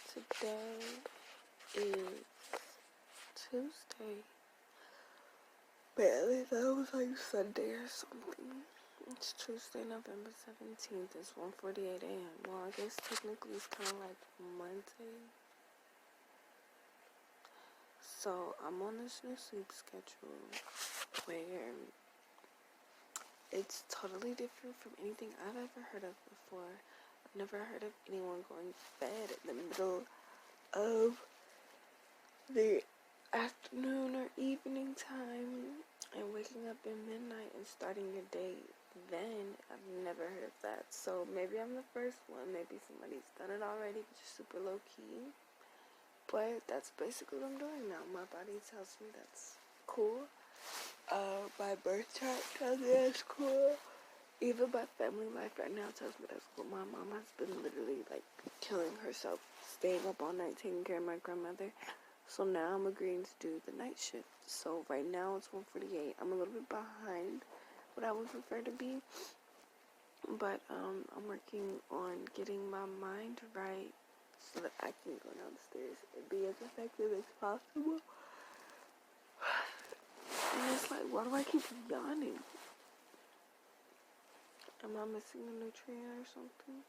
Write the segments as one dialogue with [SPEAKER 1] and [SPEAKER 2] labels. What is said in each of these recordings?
[SPEAKER 1] Today is Tuesday. Barely thought it was like Sunday or something. It's Tuesday, November 17th. It's 1:48 a.m. Well, I guess technically it's kind of like Monday. So I'm on this new sleep schedule where it's totally different from anything I've ever heard of before. I've never heard of anyone going to bed in the middle of the afternoon or evening time and waking up in midnight and starting your day then. I've never heard of that. So maybe I'm the first one. Maybe somebody's done it already, but just super low key. But that's basically what I'm doing now. My body tells me that's cool. My birth chart tells me that's cool. Even my family life right now tells me that's cool. My mom has been literally like killing herself, staying up all night taking care of my grandmother. So now I'm agreeing to do the night shift. So right now it's 1:48. I'm a little bit behind what I would prefer to be. But I'm working on getting my mind right so that I can go downstairs and be as effective as possible. And it's like, why do I keep yawning? Am I missing a nutrient or something?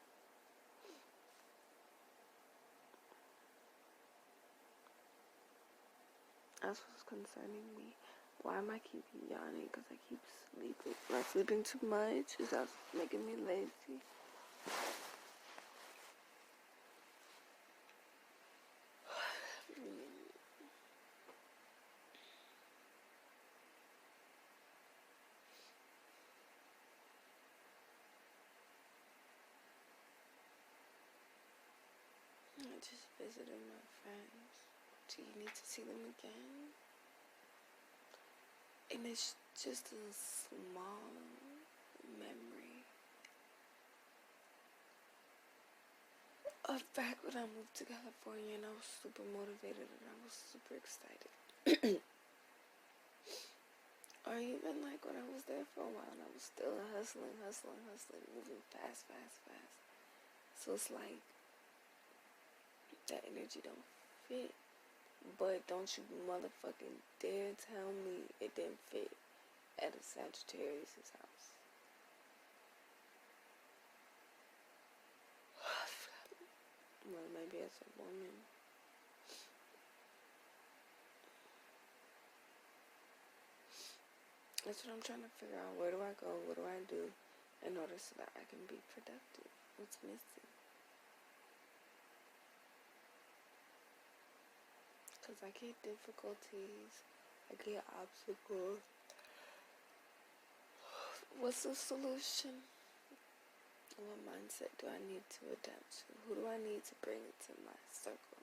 [SPEAKER 1] That's what's concerning me. Why am I keep yawning? Because I keep sleeping. Am I sleeping too much? Is that making me lazy? I just visited my friends. Do you need to see them again? And it's just a small memory of back when I moved to California and I was super motivated and I was super excited. Or even like when I was there for a while and I was still hustling, moving fast. So it's like that energy don't fit. But don't you motherfucking dare tell me it didn't fit at a Sagittarius' house. Well, maybe as a woman. That's what I'm trying to figure out. Where do I go? What do I do in order so that I can be productive? What's missing? Because I get difficulties. I get obstacles. What's the solution? What mindset do I need to adapt to? Who do I need to bring into my circle?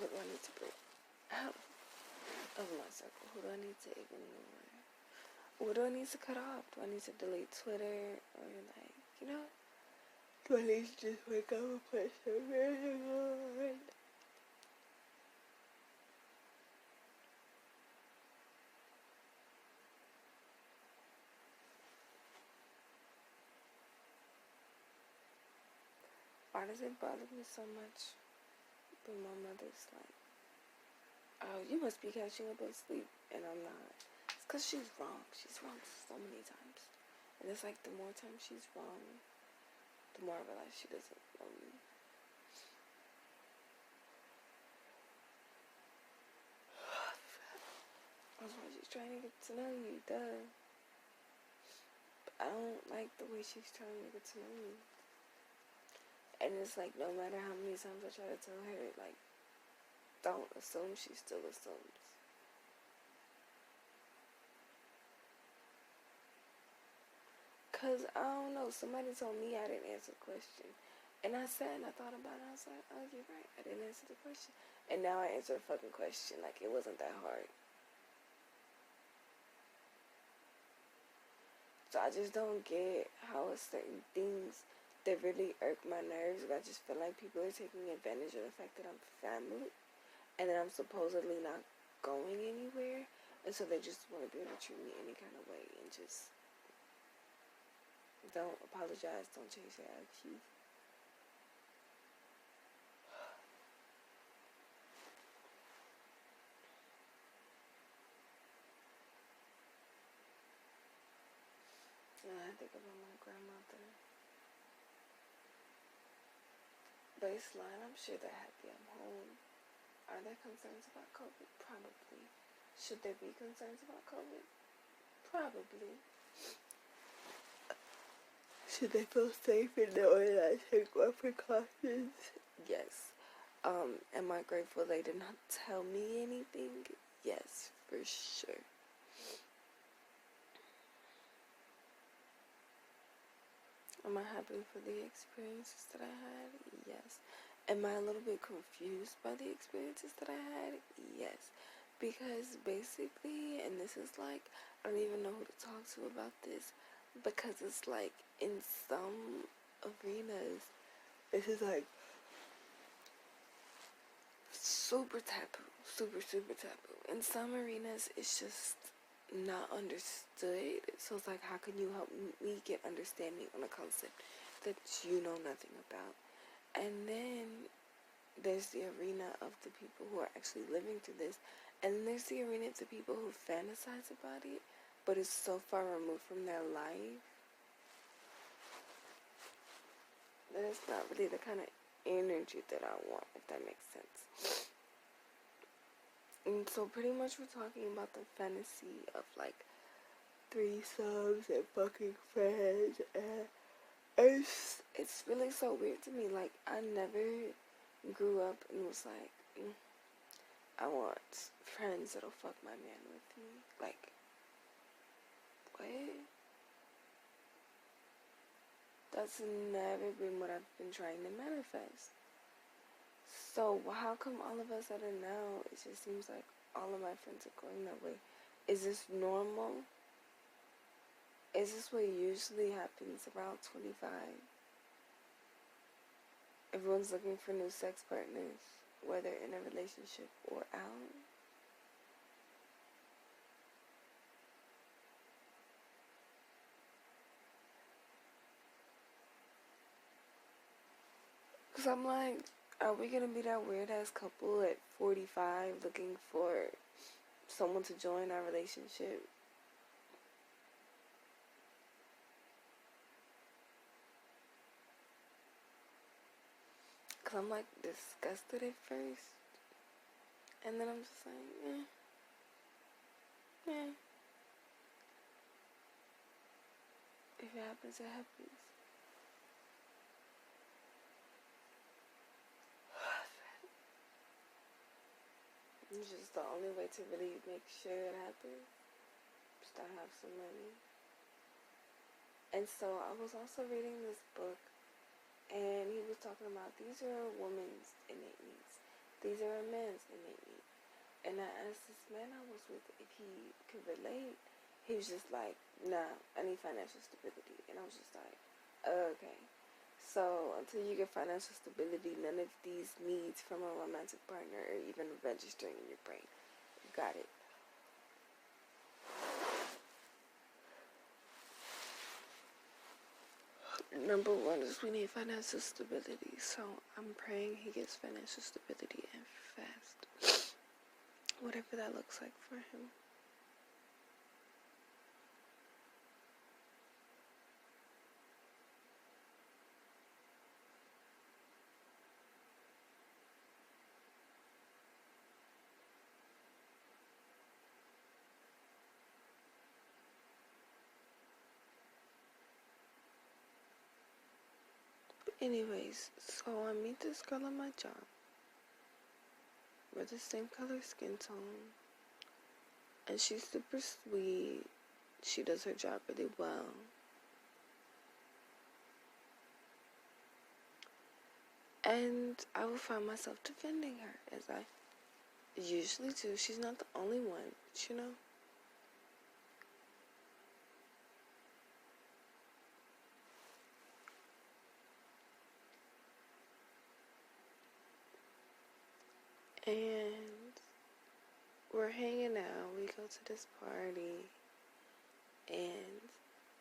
[SPEAKER 1] What do I need to bring out of my circle? Who do I need to ignore? What do I need to cut off? Do I need to delete Twitter? Or like, do I need to just wake up and put some music on? Why does it bother me so much when my mother's like, oh, you must be catching up on sleep, and I'm not. It's because she's wrong. She's wrong so many times. And it's like the more times she's wrong, the more I realize she doesn't know me. That's why she's trying to get to know you, duh. But I don't like the way she's trying to get to know me. And it's like, no matter how many times I try to tell her, like, don't assume, she still assumes. Because, I don't know, somebody told me I didn't answer the question. And I sat and I thought about it, and I was like, oh, you're right, I didn't answer the question. And now I answer the fucking question, like, it wasn't that hard. So I just don't get how certain things that really irk my nerves. But I just feel like people are taking advantage of the fact that I'm family and that I'm supposedly not going anywhere. And so they just want to be able to treat me any kind of way and just don't apologize, don't change their attitude. I think about my grandmother. Baseline, I'm sure they're happy I'm home. Are there concerns about COVID? Probably. Should there be concerns about COVID? Probably. Should they feel safe in knowing I take more precautions? Yes. Am I grateful they did not tell me anything? Yes, for sure. Am I happy for the experiences that I had? Yes. Am I a little bit confused by the experiences that I had? Yes. Because basically, and this is like, I don't even know who to talk to about this, because it's like in some arenas, this is like super taboo, super taboo. In some arenas, it's just not understood. So it's like, how can you help me get understanding on a concept that you know nothing about? And then there's the arena of the people who are actually living through this, and there's the arena of the people who fantasize about it, but it's so far removed from their life that it's not really the kind of energy that I want, if that makes sense. And so pretty much we're talking about the fantasy of like threesomes and fucking friends, and it's really so weird to me. Like, I never grew up and was like, I want friends that'll fuck my man with me. Like, what? That's never been what I've been trying to manifest. So how come all of a sudden now it just seems like all of my friends are going that way? Is this normal? Is this what usually happens around 25? Everyone's looking for new sex partners, whether in a relationship or out. Because I'm like, are we going to be that weird-ass couple at 45 looking for someone to join our relationship? Because I'm like disgusted at first. And then I'm just like, if it happens, it happens. It's just the only way to really make sure it happens is to have some money. And so I was also reading this book, and he was talking about these are a woman's innate needs. These are a man's innate needs. And I asked this man I was with if he could relate. He was just like, nah, I need financial stability. And I was just like, okay. So until you get financial stability, none of these needs from a romantic partner are even registering in your brain. You got it. Number one is we need financial stability. So I'm praying he gets financial stability and fast. Whatever that looks like for him. Anyways, so I meet this girl at my job. We're the same color skin tone. And she's super sweet. She does her job really well. And I will find myself defending her, as I usually do. She's not the only one, but you know. And we're hanging out. We go to this party. And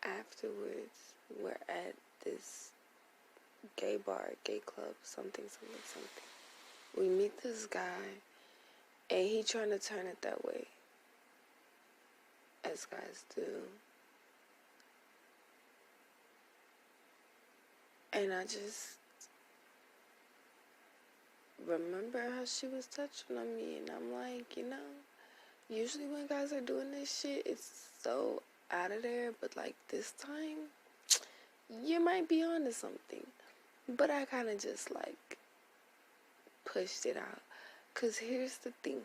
[SPEAKER 1] afterwards, we're at this gay bar, gay club, something. We meet this guy, and he trying to turn it that way, as guys do. And I just remember how she was touching on me, and I'm like, usually when guys are doing this shit, it's so out of there, but like this time, you might be onto something. But I kind of just like pushed it out. Because here's the thing,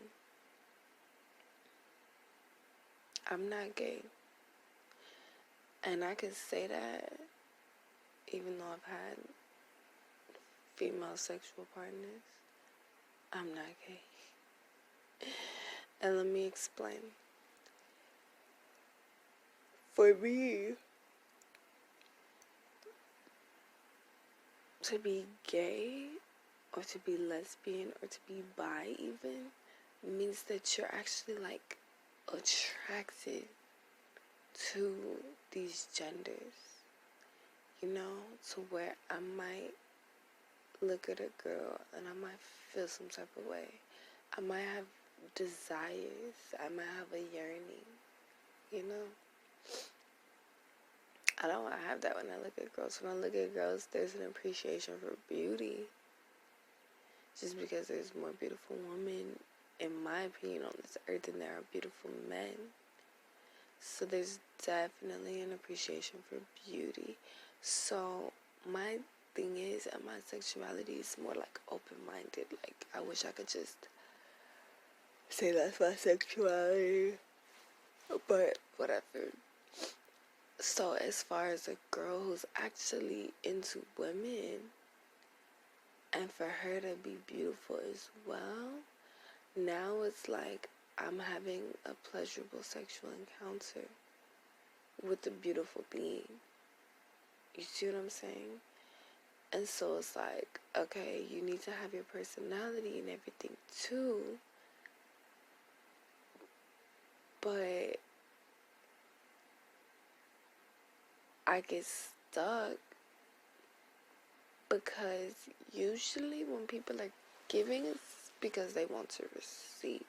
[SPEAKER 1] I'm not gay. And I can say that even though I've had female sexual partners, I'm not gay. And let me explain. For me, to be gay or to be lesbian or to be bi even means that you're actually like attracted to these genders, to where I might look at a girl and I might feel some type of way. I might have desires. I might have a yearning, I don't have that when I look at girls. When I look at girls, there's an appreciation for beauty. Just because there's more beautiful women, in my opinion, on this earth than there are beautiful men. So there's definitely an appreciation for beauty. So my thing is, and my sexuality is more like open-minded. Like, I wish I could just say that's my sexuality, but whatever. So as far as a girl who's actually into women, and for her to be beautiful as well, now it's like I'm having a pleasurable sexual encounter with a beautiful being. You see what I'm saying? And so it's like, okay, you need to have your personality and everything too, but I get stuck because usually when people are giving, it's because they want to receive.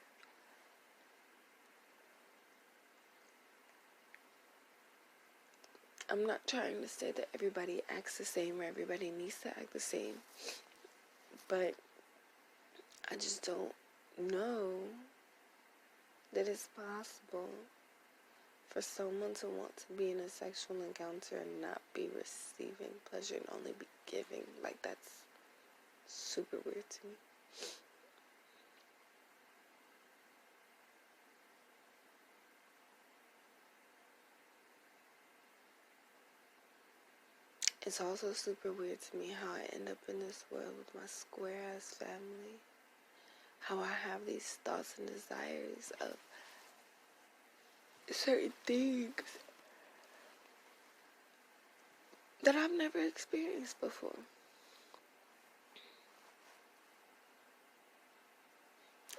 [SPEAKER 1] I'm not trying to say that everybody acts the same or everybody needs to act the same, but I just don't know that it's possible for someone to want to be in a sexual encounter and not be receiving pleasure and only be giving. Like, that's super weird to me. It's also super weird to me how I end up in this world with my square-ass family. How I have these thoughts and desires of certain things that I've never experienced before.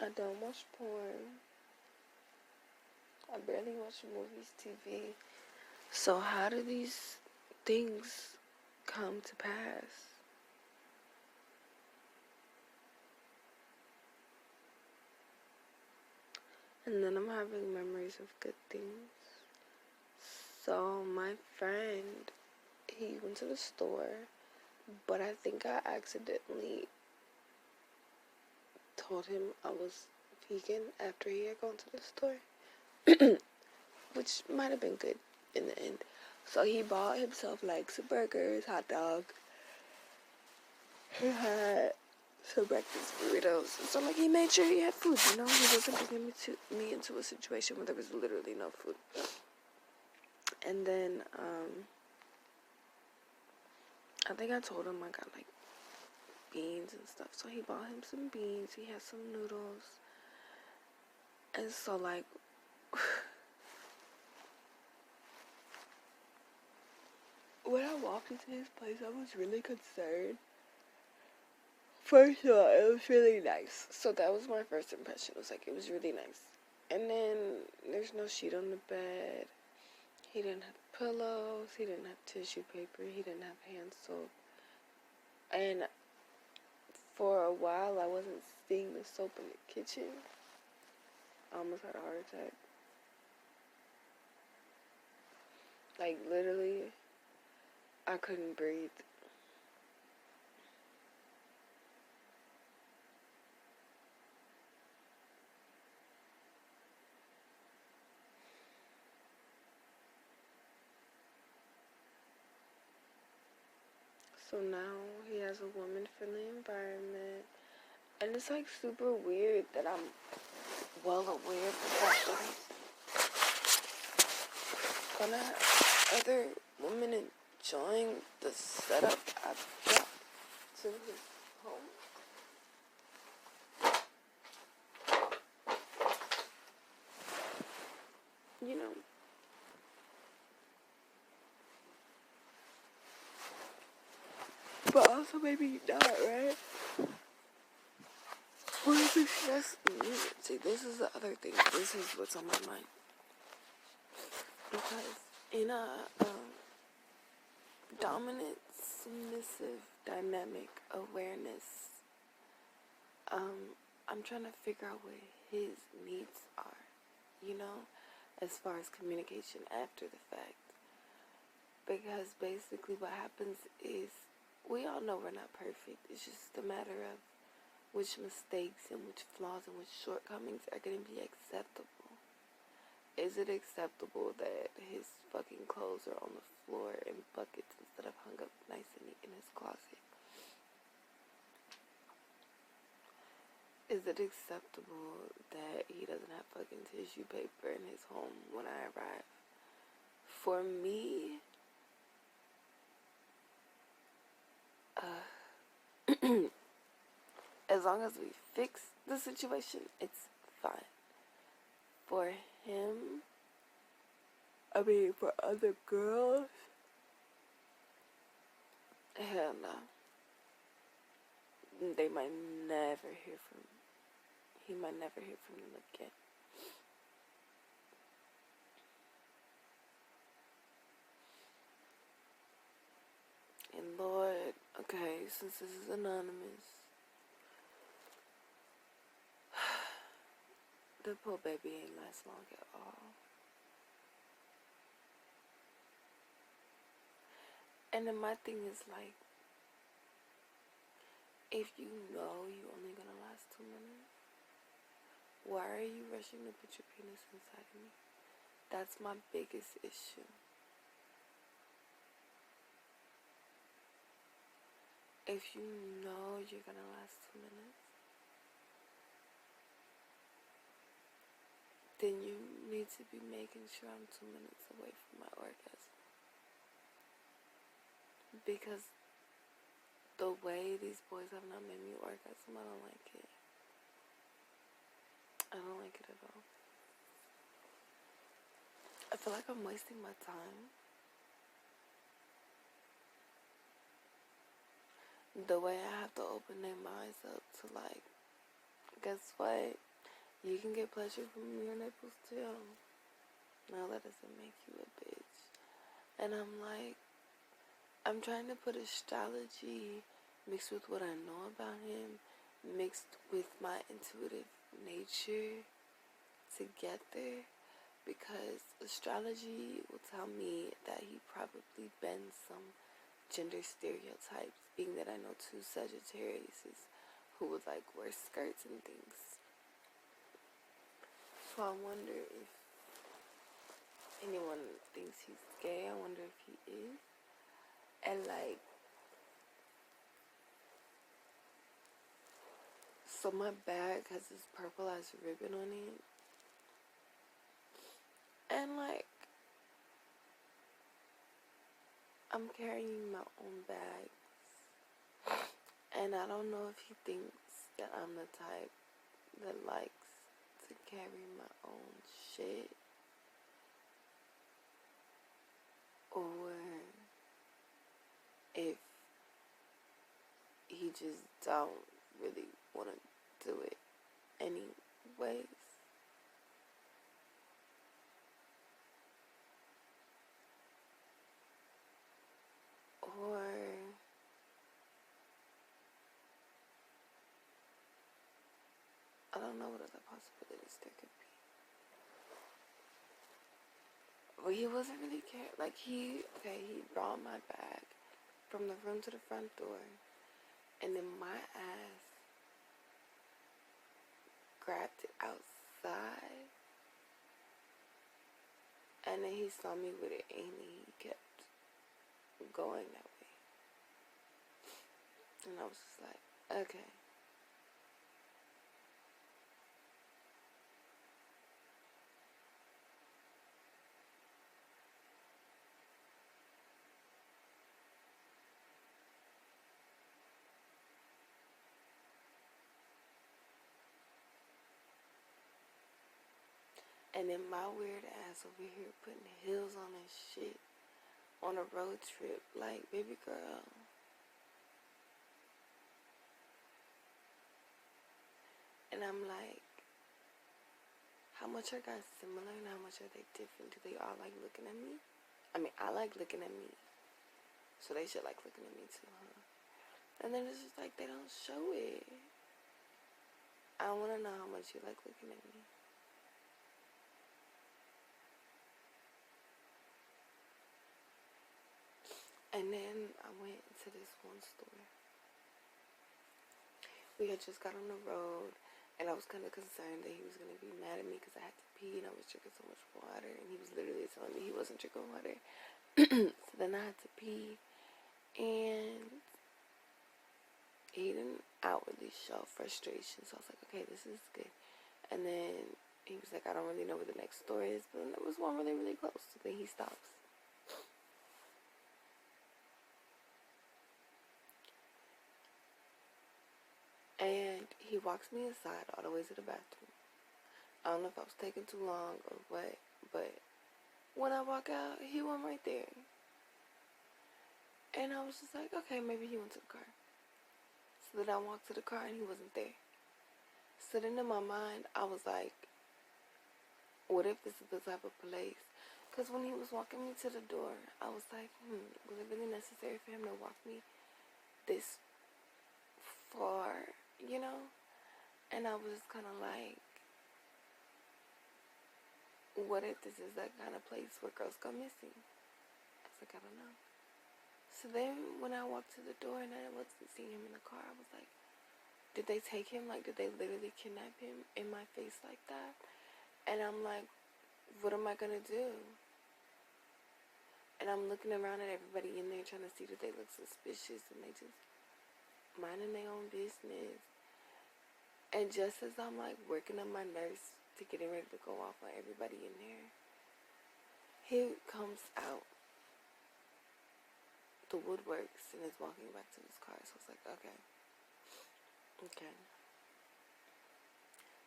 [SPEAKER 1] I don't watch porn. I barely watch movies, TV. So how do these things come to pass? And then I'm having memories of good things. So my friend, he went to the store, but I think I accidentally told him I was vegan after he had gone to the store, which might have been good in the end. So he bought himself like some burgers, hot dog. He had some breakfast burritos. So like he made sure he had food, He wasn't bringing me into a situation where there was literally no food. And then I think I told him I got like beans and stuff. So he bought him some beans. He had some noodles. And so like when I walked into his place, I was really concerned. First of all, it was really nice. So that was my first impression. It was really nice. And then there's no sheet on the bed. He didn't have pillows. He didn't have tissue paper. He didn't have hand soap. And for a while, I wasn't seeing the soap in the kitchen. I almost had a heart attack. Like, literally, I couldn't breathe. So now he has a woman-friendly environment. And it's like super weird that I'm well aware of the fact that he's gonna have other women enjoying the setup I've got to his home. You know. But also maybe not, right? What if it's just me? See, this is the other thing. This is what's on my mind. Because in a dominant, submissive, dynamic awareness, I'm trying to figure out what his needs are, you know, as far as communication after the fact. Because basically what happens is, we all know we're not perfect. It's just a matter of which mistakes and which flaws and which shortcomings are going to be acceptable. Is it acceptable that his fucking clothes are on the floor in buckets instead of hung up nice and neat in his closet? Is it acceptable that he doesn't have fucking tissue paper in his home when I arrive? For me, as long as we fix the situation, it's fine. For him, I mean, for other girls, hell no. They might never hear from, he might never hear from them again. And Lord, okay, since this is anonymous, the poor baby ain't last long at all. And then my thing is like, if you know you're only gonna last 2 minutes, why are you rushing to put your penis inside of me? That's my biggest issue. If you know you're gonna last 2 minutes, then you need to be making sure I'm 2 minutes away from my orgasm. Because the way these boys have not made me orgasm, I don't like it. I don't like it at all. I feel like I'm wasting my time. The way I have to open their minds up to like, guess what? You can get pleasure from your nipples too. No, that doesn't make you a bitch. And I'm like, I'm trying to put astrology mixed with what I know about him, mixed with my intuitive nature together, because astrology will tell me that he probably bends some gender stereotypes, being that I know 2 Sagittariuses who would like wear skirts and things. So I wonder if anyone thinks he's gay. I wonder if he is. And like, so my bag has this purple ass ribbon on it. And like, I'm carrying my own bags. And I don't know if he thinks that I'm the type that likes to carry my own shit, or if he just don't really want to do it anyways. Or I don't know what other possibilities there could be. But he wasn't really caring. Like, he brought my bag from the room to the front door, and then my ass grabbed it outside, and then he saw me with it, and he kept going that way. and I was just like, okay. And then my weird ass over here putting heels on and shit on a road trip. Like, baby girl. And I'm like, how much are guys similar and how much are they different? Do they all like looking at me? I mean, I like looking at me. So they should like looking at me too, huh? And then it's just like, they don't show it. I want to know how much you like looking at me. And then I went to this one store. We had just got on the road, and I was kind of concerned that he was going to be mad at me because I had to pee and I was drinking so much water. And he was literally telling me he wasn't drinking water. So then I had to pee, and he didn't outwardly show frustration. So I was like, okay, this is good. And then he was like, I don't really know where the next store is, but then there was one really, really close. So then he stops. And he walks me aside all the way to the bathroom. I don't know if I was taking too long or what, but when I walk out, he went right there. And I was just like, okay, maybe he went to the car. So then I walked to the car and he wasn't there. So then in my mind, I was like, what if this is the type of place? Because when he was walking me to the door, I was like, was it really necessary for him to walk me this far, you know? And I was kind of like, what if this is that kind of place where girls go missing? I was like, I don't know. So then when I walked to the door and I wasn't seeing him in the car, I was like, did they take him? Like, did they literally kidnap him in my face like that? And I'm like, what am I going to do? And I'm looking around at everybody in there trying to see that they look suspicious, and they just minding their own business. And just as I'm like working on my nerves to getting ready to go off on everybody in there, he comes out the woodworks and is walking back to his car. So I was like, okay.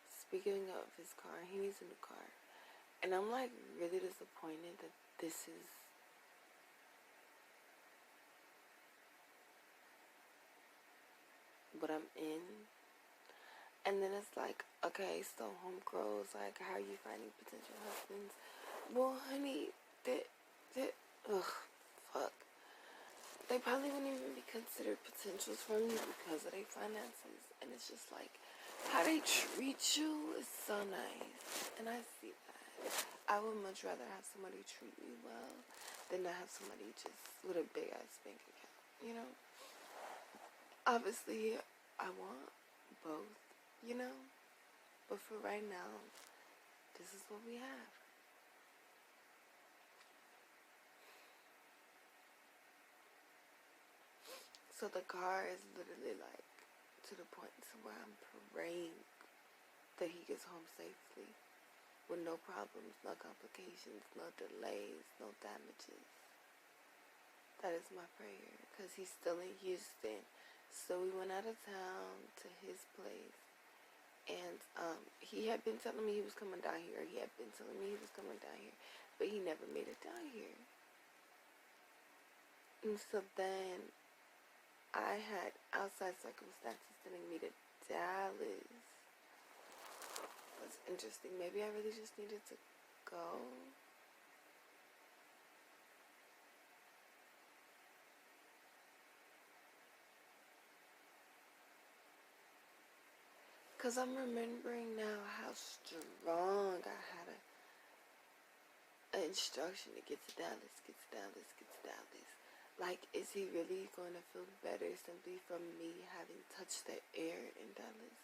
[SPEAKER 1] Speaking of his car, he needs a new car. And I'm like really disappointed that this is what I'm in. And then it's like, okay, so homegirls, like, how are you finding potential husbands? Well, honey, fuck. They probably wouldn't even be considered potentials for me because of their finances. And it's just like, how they treat you is so nice. And I see that. I would much rather have somebody treat me well than to have somebody just with a big ass bank account, you know? Obviously, I want both, you know? But for right now, this is what we have. So the car is literally like to the point to where I'm praying that he gets home safely with no problems, no complications, no delays, no damages. That is my prayer, because he's still in Houston. So we went out of town to his place, and he had been telling me he was coming down here. He had been telling me he was coming down here, but he never made it down here. And so then I had outside circumstances sending me to Dallas. That's interesting. Maybe I really just needed to go. Because I'm remembering now how strong I had an instruction to get to Dallas, get to Dallas, get to Dallas. Like, is he really going to feel better simply from me having touched the air in Dallas?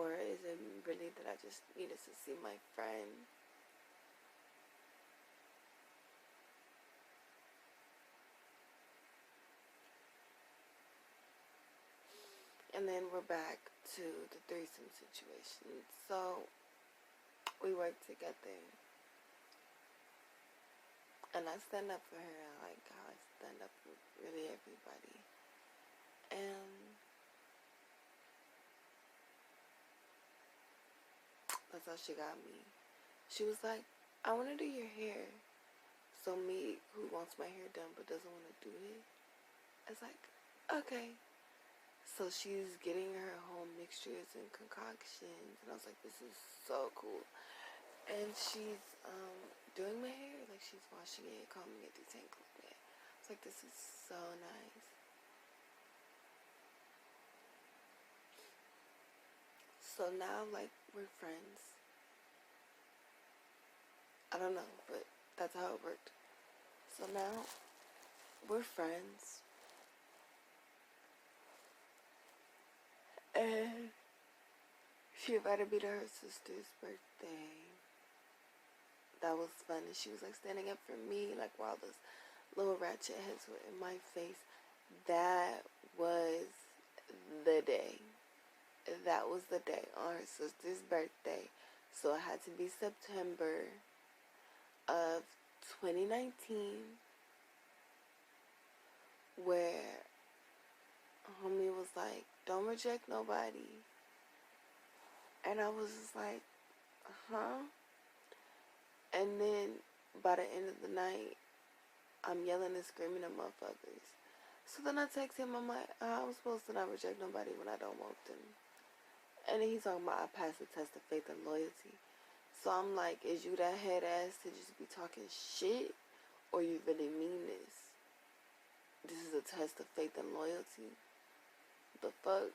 [SPEAKER 1] Or is it really that I just needed to see my friend? And then we're back to the threesome situation. So we work together. And I stand up for her. I like how I stand up for really everybody. And that's how she got me. She was like, I want to do your hair. So me, who wants my hair done but doesn't want to do it, it's like, okay. So she's getting her home mixtures and concoctions. And I was like, this is so cool. And she's doing my hair. Like, she's washing it, combing it, detangling it. I was like, this is so nice. So now, like, we're friends. I don't know, but that's how it worked. So now, we're friends. And she invited me to her sister's birthday. That was fun. And she was, like, standing up for me, like, while those little ratchet heads were in my face. That was the day. That was the day on her sister's birthday. So it had to be September of 2019, where homie was like, don't reject nobody. And I was just like, huh? And then by the end of the night, I'm yelling and screaming at motherfuckers. So then I text him, I'm like, I'm supposed to not reject nobody when I don't want them. And then he's talking about I passed the test of faith and loyalty. So I'm like, is you that head ass to just be talking shit? Or you really mean this? This is a test of faith and loyalty. The fuck?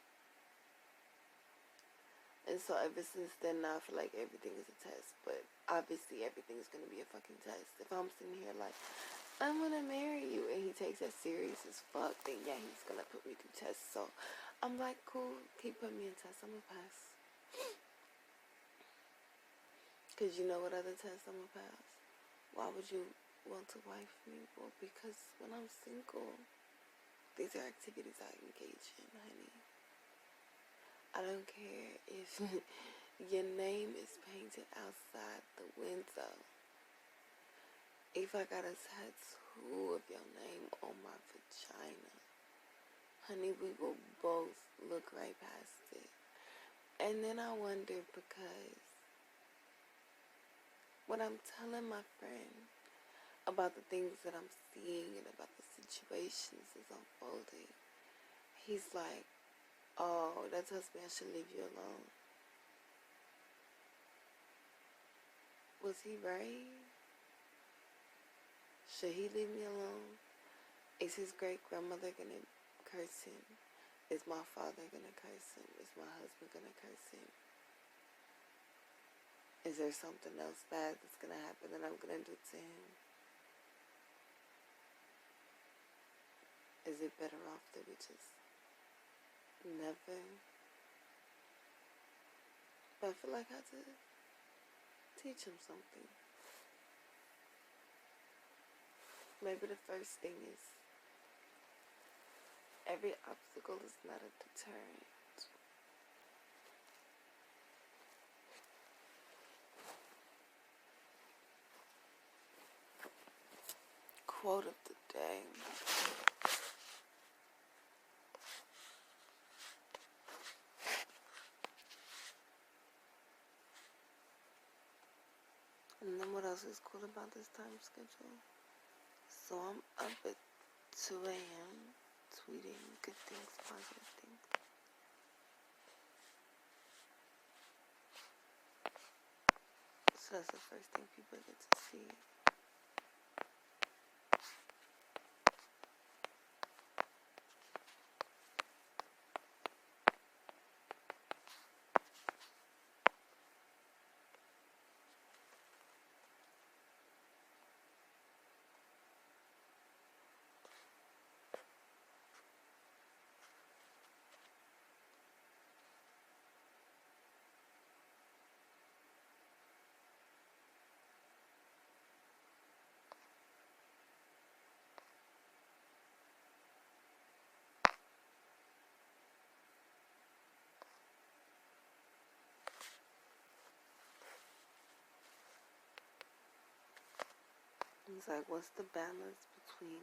[SPEAKER 1] And so ever since then, now I feel like everything is a test. But obviously everything is going to be a fucking test. If I'm sitting here like, I'm going to marry you, and he takes that serious as fuck, then yeah, he's going to put me through tests. So I'm like, cool, keep putting me in tests. I'm going to pass. Because you know what other tests I'm going to pass? Why would you want to wife me? Well, because when I'm single, these are activities I engage in, honey. I don't care if your name is painted outside the window. If I got a tattoo of your name on my vagina, honey, we will both look right past it. And then I wonder, because when I'm telling my friend about the things that I'm seeing and about the situations that's unfolding, he's like, oh, that tells me I should leave you alone. Was he right? Should he leave me alone? Is his great-grandmother gonna curse him? Is my father gonna curse him? Is my husband gonna curse him? Is there something else bad that's gonna happen that I'm gonna do to him? Is it better off that we just never? But I feel like I had to teach him something. Maybe the first thing is, every obstacle is not a deterrent. Quote of the day. And then what else is cool about this time schedule? So I'm up at 2 a.m. tweeting good things, positive things. So that's the first thing people get to see. It's like, what's the balance between